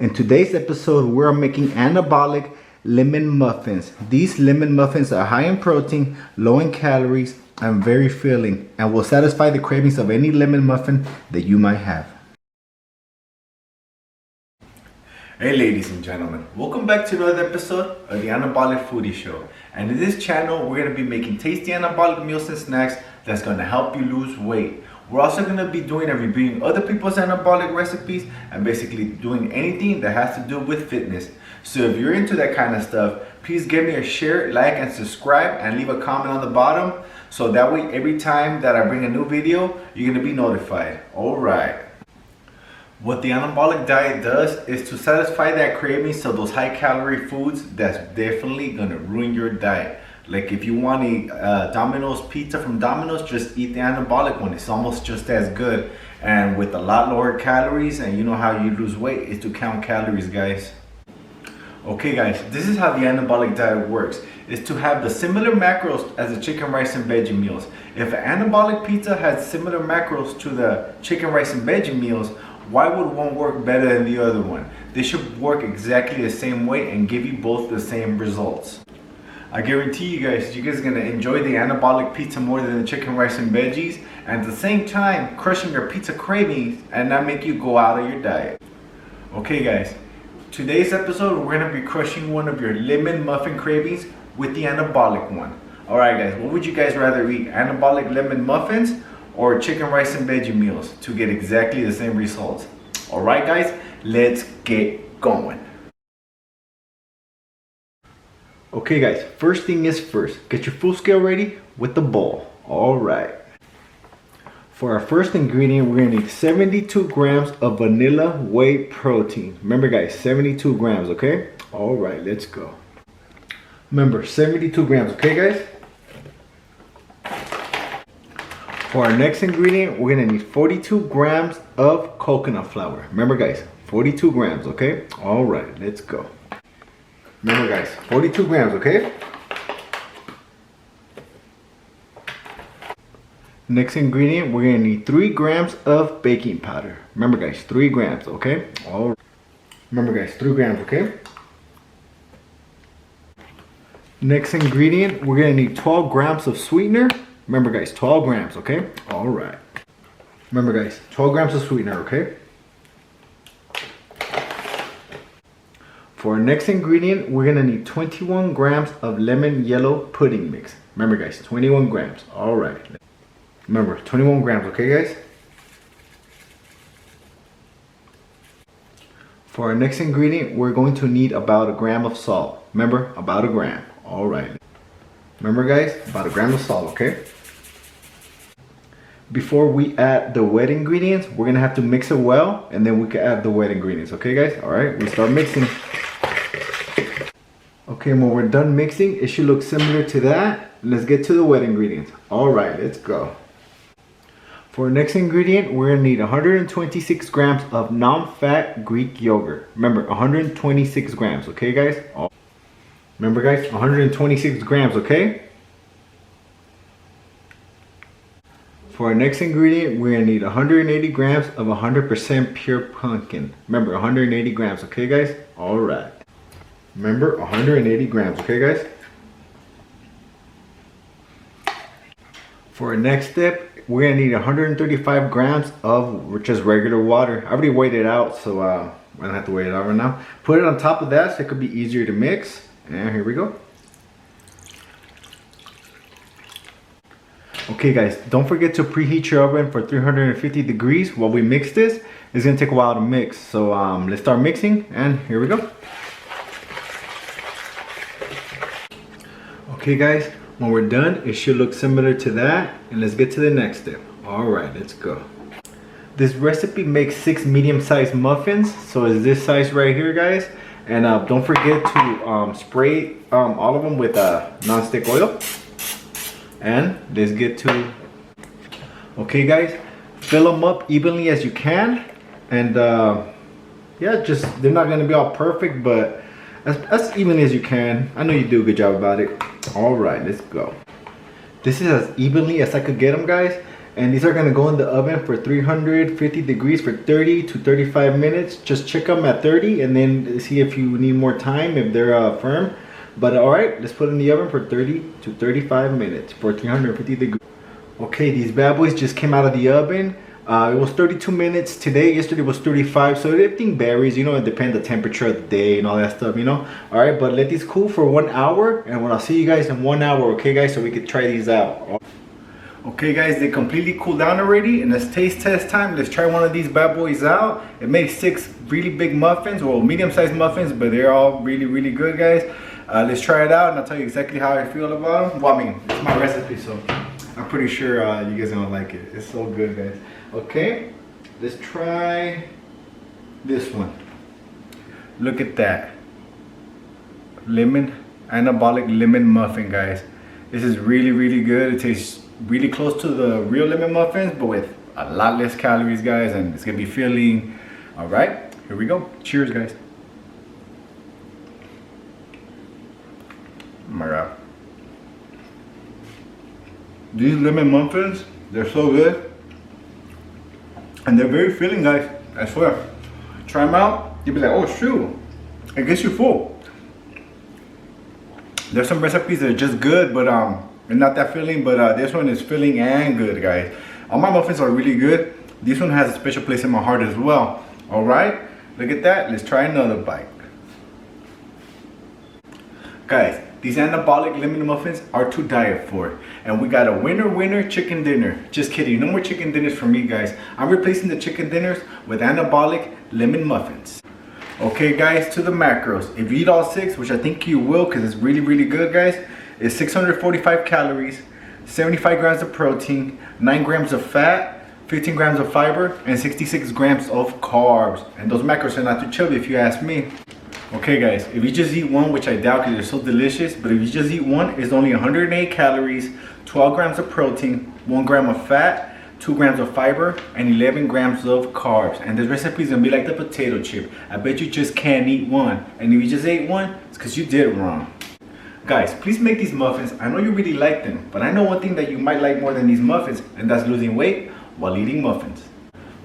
In today's episode, we're making anabolic lemon muffins. These lemon muffins are high in protein, low in calories, and very filling, and will satisfy the cravings of any lemon muffin that you might have. Hey ladies and gentlemen, welcome back to another episode of the Anabolic Foodie Show. And in this channel, we're going to be making tasty anabolic meals and snacks that's going to help you lose weight. We're also going to be doing and reviewing other people's anabolic recipes and basically doing anything that has to do with fitness. So if you're into that kind of stuff, please give me a share, like, and subscribe, and leave a comment on the bottom so that way every time that I bring a new video, you're going to be notified. Alright. What the anabolic diet does is to satisfy that cravings of those high calorie foods that's definitely going to ruin your diet. Like if you want a Domino's pizza from Domino's, just eat the anabolic one. It's almost just as good and with a lot lower calories. And you know how you lose weight is to count calories, guys. Okay guys, this is how the anabolic diet works. It's to have the similar macros as the chicken, rice, and veggie meals. If an anabolic pizza has similar macros to the chicken, rice, and veggie meals, why would one work better than the other one? They should work exactly the same way and give you both the same results. I guarantee you guys are gonna enjoy the anabolic pizza more than the chicken, rice, and veggies, and at the same time crushing your pizza cravings and not make you go out of your diet. Okay guys, today's episode we're gonna be crushing one of your lemon muffin cravings with the anabolic one. Alright guys, what would you guys rather eat? Anabolic lemon muffins or chicken, rice, and veggie meals to get exactly the same results? Alright guys, let's get going. Okay guys, first thing is first, get your full scale ready with the bowl. Alright. For our first ingredient, we're gonna need 72 grams of vanilla whey protein. Remember guys, 72 grams, okay? Alright, let's go. Remember, 72 grams, okay guys? For our next ingredient, we're gonna need 42 grams of coconut flour. Remember guys, 42 grams, okay? All right, let's go. Remember guys, 42 grams, okay? Next ingredient, we're gonna need 3 grams of baking powder. Remember guys, 3 grams, okay? All right. Remember guys, 3 grams, okay? Next ingredient, we're gonna need 12 grams of sweetener. Remember guys, 12 grams, okay? All right. Remember guys, 12 grams of sweetener, okay? For our next ingredient, we're gonna need 21 grams of lemon yellow pudding mix. Remember guys, 21 grams, all right. Remember, 21 grams, okay guys? For our next ingredient, we're going to need about a gram of salt. Remember, about a gram, all right. Remember guys, about a gram of salt, okay? Before we add the wet ingredients, we're gonna have to mix it well, and then we can add the wet ingredients, okay guys? All right, we start mixing. Okay, when we're done mixing, it should look similar to that. Let's get to the wet ingredients. All right, let's go. For our next ingredient, we're gonna need 126 grams of non-fat Greek yogurt. Remember, 126 grams, okay guys? Remember guys, 126 grams, okay? For our next ingredient, we're gonna need 180 grams of 100% pure pumpkin. Remember, 180 grams, okay guys? All right. Remember, 180 grams, okay guys? For our next step, we're gonna need 135 grams of just regular water. I already weighed it out, so I don't have to weigh it out right now. Put it on top of that so it could be easier to mix. And here we go. Okay guys, don't forget to preheat your oven for 350 degrees while we mix this. It's gonna take a while to mix. So let's start mixing, and here we go. Okay guys, when we're done, it should look similar to that. And let's get to the next step. All right, let's go. This recipe makes 6 medium-sized muffins. So it's this size right here, guys. And don't forget to spray all of them with non-stick oil. And let's get to, okay guys, fill them up evenly as you can. And yeah, just, they're not gonna be all perfect, but as evenly as you can. I know you do a good job about it. All right, let's go. This is as evenly as I could get them, guys. And these are gonna go in the oven for 350 degrees for 30 to 35 minutes. Just check them at 30 and then see if you need more time, if they're firm. But all right, let's put it in the oven for 30 to 35 minutes for 350 degrees. Okay, these bad boys just came out of the oven. It was 32 minutes today. Yesterday was 35. So everything varies, you know, it depends the temperature of the day and all that stuff, you know. All right, but let these cool for 1 hour. And I'll see you guys in 1 hour, okay, guys? So we can try these out. Okay, guys, they completely cooled down already. And it's taste test time. Let's try one of these bad boys out. It made 6 really big muffins, well, medium-sized muffins, but they're all really, really good, guys. Let's try it out, and I'll tell you exactly how I feel about them. Well, I mean, it's my recipe, so I'm pretty sure you guys are gonna like it. It's so good, guys. Okay, let's try this one. Look at that. Anabolic lemon muffin, guys. This is really, really good. It tastes really close to the real lemon muffins, but with a lot less calories, guys, and it's gonna be filling. All right, here we go. Cheers, guys. Oh my God. These lemon muffins, they're so good. And they're very filling, guys. I swear. Try them out. You'll be like, oh shoot. It gets you full. There's some recipes that are just good, but they're not that filling, but this one is filling and good, guys. All my muffins are really good. This one has a special place in my heart as well. All right, look at that. Let's try another bite. Guys, these anabolic lemon muffins are to die for. And we got a winner chicken dinner. Just kidding, no more chicken dinners for me, guys. I'm replacing the chicken dinners with anabolic lemon muffins. Okay, guys, to the macros. If you eat all 6, which I think you will because it's really, really good, guys, it's 645 calories, 75 grams of protein, 9 grams of fat, 15 grams of fiber, and 66 grams of carbs. And those macros are not too chubby if you ask me. Okay, guys, if you just eat one, which I doubt because they're so delicious, but if you just eat one, it's only 108 calories, 12 grams of protein, 1 gram of fat, 2 grams of fiber, and 11 grams of carbs. And this recipe is gonna be like the potato chip. I bet you just can't eat one. And if you just ate one, it's because you did it wrong. Guys, please make these muffins. I know you really like them, but I know one thing that you might like more than these muffins, and that's losing weight while eating muffins.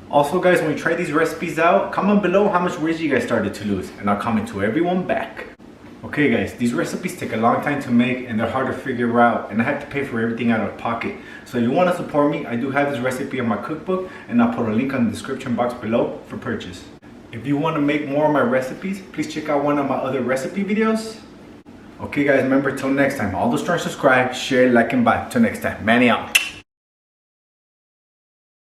Also, guys, when you try these recipes out, comment below how much weight you guys started to lose, and I'll comment to everyone back. Okay, guys, these recipes take a long time to make, and they're hard to figure out, and I have to pay for everything out of pocket. So if you want to support me, I do have this recipe in my cookbook, and I'll put a link on the description box below for purchase. If you want to make more of my recipes, please check out one of my other recipe videos. Okay, guys, remember, till next time, all those stars, subscribe, share, like, and buy. Till next time, Manny out.